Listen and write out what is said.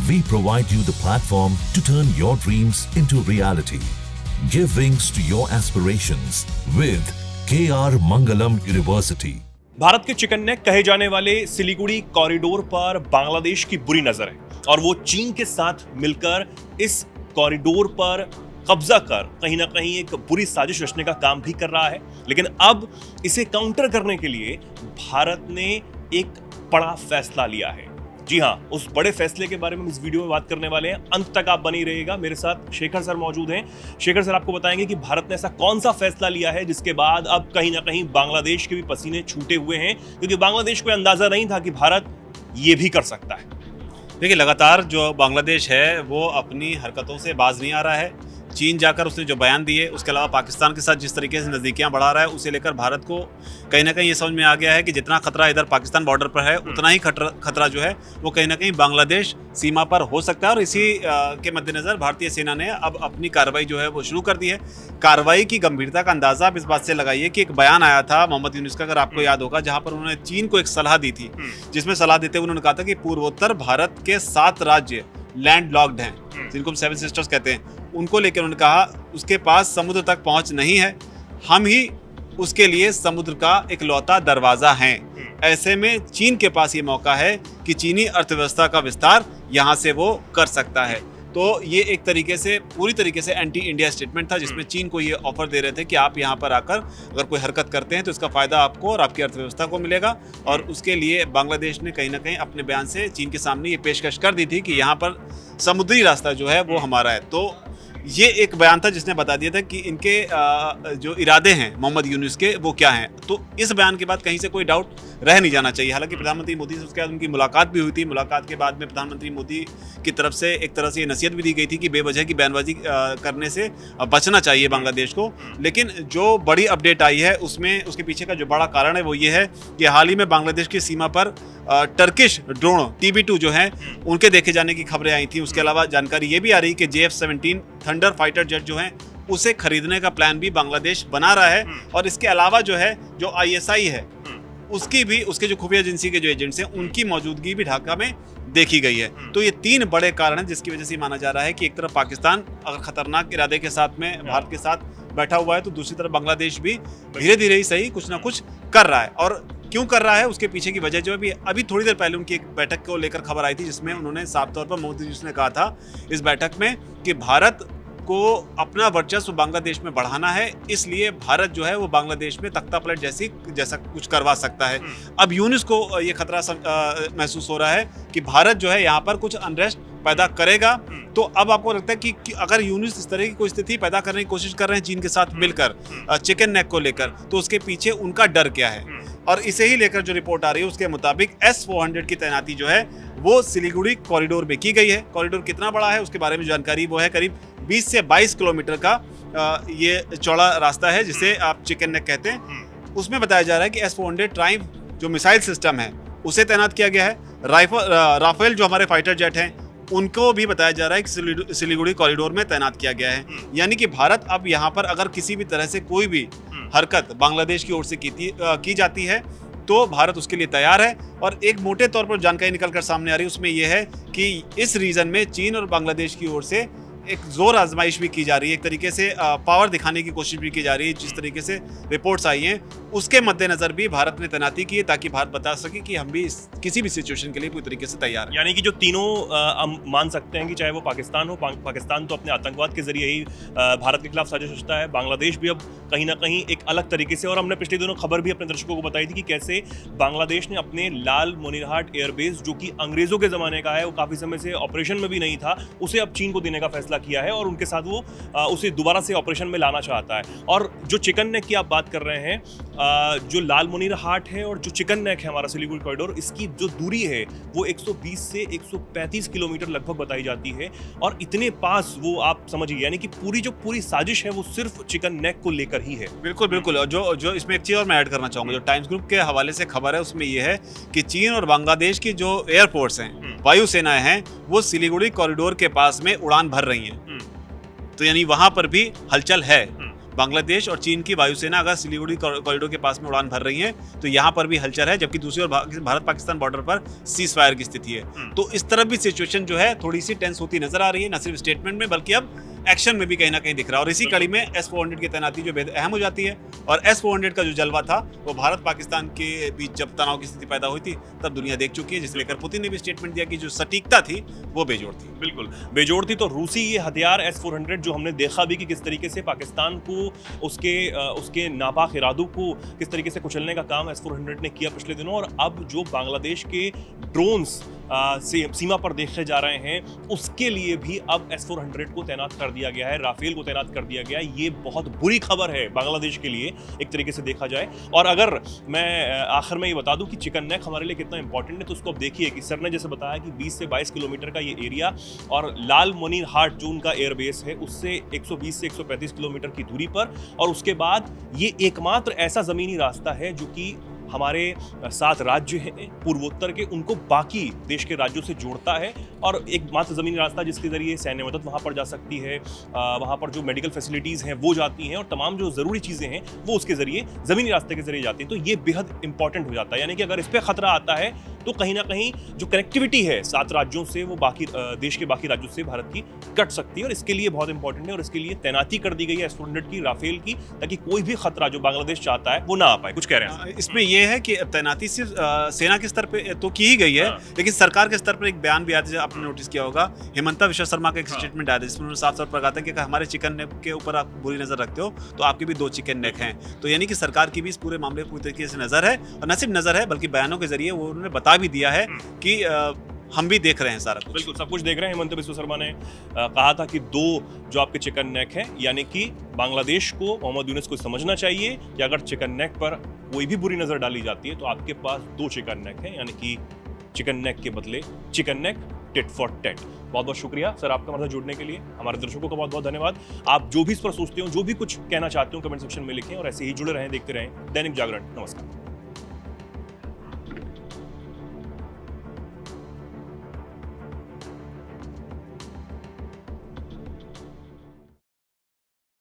We provide you the platform to turn your dreams into reality. Give wings to your aspirations with KR Mangalam University. Bharat के chicken neck कहे जाने वाले Siliguri corridor पर बांग्लादेश की बुरी नजर है और वो चीन के साथ मिलकर इस कॉरिडोर पर कब्जा कर कहीं ना कहीं एक बुरी साजिश रचने का काम भी कर रहा है। लेकिन अब इसे काउंटर करने के लिए भारत ने एक बड़ा फैसला लिया है। जी हाँ, उस बड़े फैसले के बारे में इस वीडियो में बात करने वाले हैं। अंत तक आप बनी रहिएगा। मेरे साथ शेखर सर मौजूद हैं। शेखर सर आपको बताएंगे कि भारत ने ऐसा कौन सा फैसला लिया है जिसके बाद अब कहीं ना कहीं बांग्लादेश के भी पसीने छूटे हुए हैं, क्योंकि बांग्लादेश को अंदाजा नहीं था कि भारत ये भी कर सकता है। देखिए, लगातार जो बांग्लादेश है वो अपनी हरकतों से बाज नहीं आ रहा है। चीन जाकर उसने जो बयान दिए, उसके अलावा पाकिस्तान के साथ जिस तरीके से नज़दीकियां बढ़ा रहा है, उसे लेकर भारत को कहीं ना कहीं ये समझ में आ गया है कि जितना खतरा इधर पाकिस्तान बॉर्डर पर है उतना ही खतरा जो है वो कहीं ना कहीं बांग्लादेश सीमा पर हो सकता है। और इसी के मद्देनज़र भारतीय सेना ने अब अपनी कार्रवाई जो है वो शुरू कर दी है। कार्रवाई की गंभीरता का अंदाज़ा आप इस बात से लगाइए कि एक बयान आया था मोहम्मद यूनुस का, अगर आपको याद होगा, जहाँ पर उन्होंने चीन को एक सलाह दी थी, जिसमें सलाह देते हुए उन्होंने कहा था कि पूर्वोत्तर भारत के 7 राज्य लैंड लॉक्ड हैं, जिनको हम 7 सिस्टर्स कहते हैं, उनको लेकर उन्होंने कहा उसके पास समुद्र तक पहुंच नहीं है, हम ही उसके लिए समुद्र का इकलौता दरवाजा हैं। ऐसे में चीन के पास ये मौका है कि चीनी अर्थव्यवस्था का विस्तार यहाँ से वो कर सकता है। तो ये एक तरीके से पूरी तरीके से एंटी इंडिया स्टेटमेंट था, जिसमें चीन को ये ऑफर दे रहे थे कि आप यहाँ पर आकर अगर कोई हरकत करते हैं तो इसका फ़ायदा आपको और आपकी अर्थव्यवस्था को मिलेगा। और उसके लिए बांग्लादेश ने कहीं ना कहीं अपने बयान से चीन के सामने ये पेशकश कर दी थी कि यहाँ पर समुद्री रास्ता जो है वो हमारा है। तो ये एक बयान था जिसने बता दिया था कि इनके जो इरादे हैं मोहम्मद यूनुस के वो क्या हैं। तो इस बयान के बाद कहीं से कोई डाउट रह नहीं जाना चाहिए। हालांकि प्रधानमंत्री मोदी से उसके बाद उनकी मुलाकात भी हुई थी। मुलाकात के बाद में प्रधानमंत्री मोदी की तरफ से एक तरह से ये नसीहत भी दी गई थी कि बेवजह की बयानबाजी करने से बचना चाहिए बांग्लादेश को। लेकिन जो बड़ी अपडेट आई है उसमें उसके पीछे का जो बड़ा कारण है वो ये है कि हाल ही में बांग्लादेश की सीमा पर टर्किश ड्रोन TB2 जो हैं उनके देखे जाने की खबरें आई थी। उसके अलावा जानकारी ये भी आ रही कि JF-17 थंडर फाइटर जेट जो हैं उसे खरीदने का प्लान भी बांग्लादेश बना रहा है। और इसके अलावा जो है जो ISI है उसकी भी, उसके जो खुफिया एजेंसी के जो एजेंट्स हैं उनकी मौजूदगी भी ढाका में देखी गई है। तो ये 3 बड़े कारण हैं जिसकी वजह से माना जा रहा है कि एक तरफ पाकिस्तान अगर खतरनाक इरादे के साथ में भारत के साथ बैठा हुआ है, तो दूसरी तरफ बांग्लादेश भी धीरे धीरे ही सही कुछ ना कुछ कर रहा है। और क्यों कर रहा है उसके पीछे की वजह जो है अभी थोड़ी देर पहले उनकी एक बैठक को लेकर खबर आई थी, जिसमें उन्होंने साफ तौर पर मोदी जी ने कहा था इस बैठक में कि भारत को अपना वर्चस्व बांग्लादेश में बढ़ाना है, इसलिए भारत जो है वो बांग्लादेश में तख्ता पलट जैसा कुछ करवा सकता है। अब यूनुस को ये खतरा महसूस हो रहा है कि भारत जो है यहाँ पर कुछ अनरेस्ट पैदा करेगा। तो अब आपको लगता है कि अगर यूनुस इस तरह की कोई स्थिति पैदा करने की कोशिश कर रहे हैं चीन के साथ मिलकर चिकन नेक को लेकर, तो उसके पीछे उनका डर क्या है? और इसे ही लेकर जो रिपोर्ट आ रही है उसके मुताबिक S-400 की तैनाती जो है वो सिलीगुड़ी कॉरिडोर में की गई है। कॉरिडोर कितना बड़ा है उसके बारे में जानकारी वो है करीब 20 से 22 किलोमीटर का ये चौड़ा रास्ता है जिसे आप चिकन नेक कहते हैं। उसमें बताया जा रहा है कि S-400 ट्राइब जो मिसाइल सिस्टम है उसे तैनात किया गया है। राफेल जो हमारे फाइटर जेट हैं उनको भी बताया जा रहा है कि सिलीगुड़ी कॉरिडोर में तैनात किया गया है। यानी कि भारत अब यहाँ पर अगर किसी भी तरह से कोई भी हरकत बांग्लादेश की ओर से की जाती है तो भारत उसके लिए तैयार है। और एक मोटे तौर पर जानकारी निकल कर सामने आ रही है उसमें यह है कि इस रीजन में चीन और बांग्लादेश की ओर से एक जोर आजमाइश भी की जा रही है, एक तरीके से पावर दिखाने की कोशिश भी की जा रही है। जिस तरीके से रिपोर्ट्स आई हैं उसके मद्देनजर भी भारत ने तैनाती की है ताकि भारत बता सके कि हम भी किसी भी सिचुएशन के लिए पूरी तरीके से तैयार हैं। यानी कि जो तीनों हम मान सकते हैं कि चाहे वो पाकिस्तान हो, पाकिस्तान तो अपने आतंकवाद के जरिए ही भारत के खिलाफ साजिश रचता है। बांग्लादेश भी अब कहीं ना कहीं एक अलग तरीके से, और हमने पिछले दिनों खबर भी अपने दर्शकों को बताई थी कि कैसे बांग्लादेश ने अपने लाल मोनिरहाट एयरबेस जो कि अंग्रेजों के ज़माने का है, वो काफ़ी समय से ऑपरेशन में भी नहीं था, उसे अब चीन को देने का फैसला किया है और उनके साथ वो उसे दोबारा से ऑपरेशन में लाना चाहता है। और जो चिकन नेक की आप बात कर रहे हैं, जो लाल मोनिरहाट है और जो चिकन नेक है हमारा सिलीगुड़ी कॉरिडोर, इसकी जो दूरी है वो 120 से 135 किलोमीटर लगभग बताई जाती है। और इतने पास वो आप समझिए, यानी कि पूरी साजिश है वो सिर्फ चिकन नेक को लेकर ही है। बिल्कुल बिल्कुल। और जो इसमें एक चीज़ और मैं ऐड करना चाहूँगा, जो टाइम्स ग्रुप के हवाले से खबर है उसमें यह है कि चीन और बांग्लादेश की जो एयरफोर्स हैं, वायुसेनाएं हैं, वो सिलीगुड़ी कॉरिडोर के पास में उड़ान भर रही हैं। तो यानी वहाँ पर भी हलचल है। बांग्लादेश और चीन की वायुसेना अगर सिलीगुड़ी कॉरिडोर के पास में उड़ान भर रही है तो यहाँ पर भी हलचल है, जबकि दूसरी ओर भारत पाकिस्तान बॉर्डर पर सीज फायर की स्थिति है। तो इस तरफ भी सिचुएशन जो है थोड़ी सी टेंस होती नजर आ रही है, न सिर्फ स्टेटमेंट में बल्कि अब एक्शन में भी कहीं ना कहीं दिख रहा है। और इसी कड़ी में S-400 की तैनाती जो बेहद अहम हो जाती है। और S-400 का जो जलवा था वो भारत पाकिस्तान के बीच जब तनाव की स्थिति पैदा हुई थी तब दुनिया देख चुकी है, जिसे लेकर पुतिन ने भी स्टेटमेंट दिया कि जो सटीकता थी वो बेजोड़ थी। बिल्कुल बेजोड़ थी। तो रूसी ये हथियार S-400 जो हमने देखा भी कि किस तरीके से पाकिस्तान को उसके नापाक इरादों को किस तरीके से कुचलने का काम S-400 ने किया पिछले दिनों, और अब जो बांग्लादेश के ड्रोन्स सीमा पर देखे जा रहे हैं उसके लिए भी अब S-400 को तैनात कर दिया गया है, राफेल को तैनात कर दिया गया है। ये बहुत बुरी खबर है बांग्लादेश के लिए एक तरीके से देखा जाए। और अगर मैं आखिर में ये बता दूं कि चिकन नेक हमारे लिए कितना इंपॉर्टेंट है, तो उसको अब देखिए कि सर ने जैसे बताया कि 20 से 22 किलोमीटर का ये एरिया, और लाल मोनीर हाट जो उनका एयरबेस है उससे 120 से 135 किलोमीटर की दूरी पर, और उसके बाद ये एकमात्र ऐसा ज़मीनी रास्ता है जो कि हमारे 7 राज्य हैं पूर्वोत्तर के, उनको बाकी देश के राज्यों से जोड़ता है, और एक मात्र ज़मीनी रास्ता जिसके ज़रिए सैन्य मदद वहाँ पर जा सकती है, वहाँ पर जो मेडिकल फैसिलिटीज़ हैं वो जाती हैं, और तमाम जो ज़रूरी चीज़ें हैं वो उसके ज़रिए ज़मीनी रास्ते के ज़रिए जाती हैं। तो ये बेहद इंपॉर्टेंट हो जाता है, यानी कि अगर इस पर ख़तरा आता है तो कहीं ना कहीं जो कनेक्टिविटी है 7 राज्यों से वो बाकी देश के बाकी राज्यों से भारत की कट सकती है, और इसके लिए बहुत इंपॉर्टेंट है। और इसके लिए तैनाती कर दी गई है S-400 की, राफेल की, ताकि कोई भी खतरा जो बांग्लादेश चाहता है वो ना आ पाए। कुछ कह रहे हैं इसमें यह है कि तैनाती सिर्फ सेना के स्तर पे तो की ही गई है, लेकिन सरकार के स्तर पर एक बयान भी आया था, आपने नोटिस किया होगा, हेमंता विश्व शर्मा का एक स्टेटमेंट आया था जिसमें उन्होंने साफ तौर पर कहा था कि हमारे चिकन नेक के ऊपर आप बुरी नजर रखते हो तो आपके भी 2 चिकन नेक हैं। तो यानी कि सरकार की भी इस पूरे मामले पर पूरी तरीके से नजर है, और न सिर्फ नजर है बल्कि बयानों के जरिए वो उन्होंने बता भी दिया है कि हम भी देख रहे हैं सारा कुछ। बिल्कुल सब कुछ देख रहे हैं। हेमंत बिस्वा शर्मा ने कहा था कि 2 जो आपके चिकन नेक हैं, यानी कि बांग्लादेश को, मोहम्मद यूनुस को समझना चाहिए कि अगर चिकन नेक पर कोई भी बुरी नज़र डाली जाती है तो आपके पास 2 चिकन नेक हैं, यानी कि चिकन नेक के बदले chicken neck, tit for tat. बहुत बहुत शुक्रिया सर आपका हमारे साथ जुड़ने के लिए। हमारे दर्शकों का बहुत बहुत धन्यवाद। आप जो भी इस पर सोचते हो, जो भी कुछ कहना चाहते हो, कमेंट सेक्शन में लिखें, और ऐसे ही जुड़े रहें, देखते रहें दैनिक जागरण। नमस्कार।